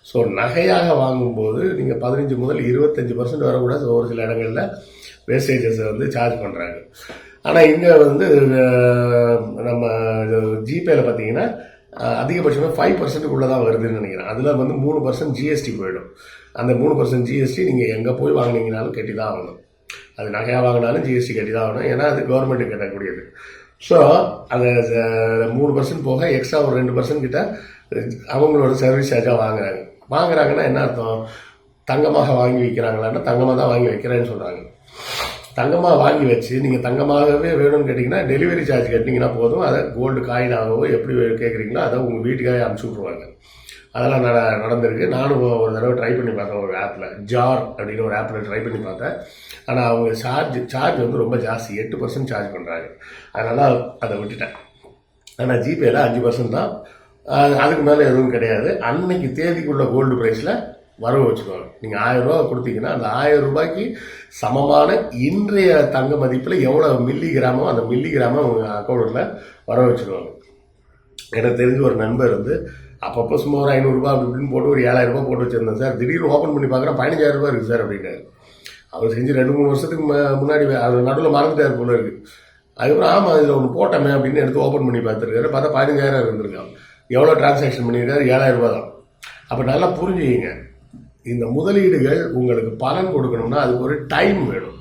So நகையாக வாங்கும்போது நீங்கள் 15 முதல் 25% வரை கூட ஒரு சில இடங்களில் வேஸ்டேஜஸை வந்து சார்ஜ் பண்ணுறாங்க. ஆனால் இங்கே வந்து நம்ம ஜிபேயில் பார்த்தீங்கன்னா அதிகபட்சமாக 5%க்குள்ளே தான் வருதுன்னு நினைக்கிறேன். அதில் வந்து 3% ஜிஎஸ்டி போயிடும். அந்த 3% ஜிஎஸ்டி நீங்கள் எங்கே போய் வாங்கினீங்கனாலும் கட்டி தான் ஆகணும். அது நகையாக வாங்கினாலும் ஜிஎஸ்டி கட்டி தான் ஆகணும். ஏன்னா அது கவர்மெண்ட்டுக்கு கட்டக்கூடியது. ஸோ அந்த 3% போக எக்ஸ்ட்ரா ஒரு 2% கிட்ட அவங்களோட சர்வீஸ் சார்ஜாக வாங்குறாங்கன்னா என்ன அர்த்தம்? தங்கமாக வாங்கி வைக்கிறாங்களான்னா தங்கமாக தான் வாங்கி வைக்கிறேன்னு சொல்கிறாங்க. தங்கமாக வாங்கி வச்சு நீங்கள் தங்கமாகவே வேணும்னு கேட்டிங்கன்னா டெலிவரி சார்ஜ் கட்டிங்கன்னா போதும். அதை கோல்டு காயினாகவோ எப்படி கேட்குறீங்களோ அதை உங்கள் வீட்டுக்காக அனுப்பிச்சி விட்ருவாங்க. அதெல்லாம் நடந்திருக்கு. நானும் ஒரு தடவை ட்ரை பண்ணி பார்த்தேன். ஒரு ஆப்பில் ஜார் அப்படின்னு ஒரு ஆப்பில் ட்ரை பண்ணி பார்த்தேன். ஆனால் அவங்க சார்ஜ் வந்து ரொம்ப ஜாஸ்தி, 8% சார்ஜ் பண்ணுறாங்க. அதனால் அதை விட்டுட்டேன். ஆனால் ஜிபேயில் 5% தான். அதுக்கு மேலே எதுவும் கிடையாது. அன்னைக்கு தேதிக்குள்ள கோல்டு ப்ரைஸில் வரவு வச்சுக்குவாங்க. நீங்கள் 1000 ரூபா கொடுத்தீங்கன்னா அந்த 1000 ரூபாய்க்கு சமமான இன்றைய தங்க மதிப்பில் எவ்வளோ மில்லிகிராமோ அந்த மில்லிகிராமோ அவங்க அக்கௌண்ட்டில் வரவு வச்சுக்குவாங்க. எனக்கு தெரிஞ்ச ஒரு நண்பர் வந்து அப்பப்போ சும்மா ஒரு 500 ரூபா அப்படி இப்படின்னு போட்டு ஒரு 7000 ரூபா போட்டு வச்சிருந்தேன் சார். திடீர்னு ஓப்பன் பண்ணி பார்க்குறேன் 15000 ரூபா இருக்குது சார் அப்படின்னாரு. அவர் செஞ்சு 2-3 வருஷத்துக்கு முன்னாடி அது நடுவில் மறந்துட்டார் போல இருக்கு. அதுக்கப்புறம் ஆமாம் இதில் ஒன்று போட்டோமே அப்படின்னு எடுத்து ஓப்பன் பண்ணி பார்த்துருக்காரு. பார்த்தா 15000 இருந்திருக்கான். எவ்வளோ டிரான்சாக்ஷன் பண்ணியிருக்காரு? 7000 ரூபா தான். அப்போ நல்லா புரிஞ்சுக்கிங்க, இந்த முதலீடுகள் உங்களுக்கு பலன் கொடுக்கணும்னா அதுக்கு ஒரு டைம் வேணும்.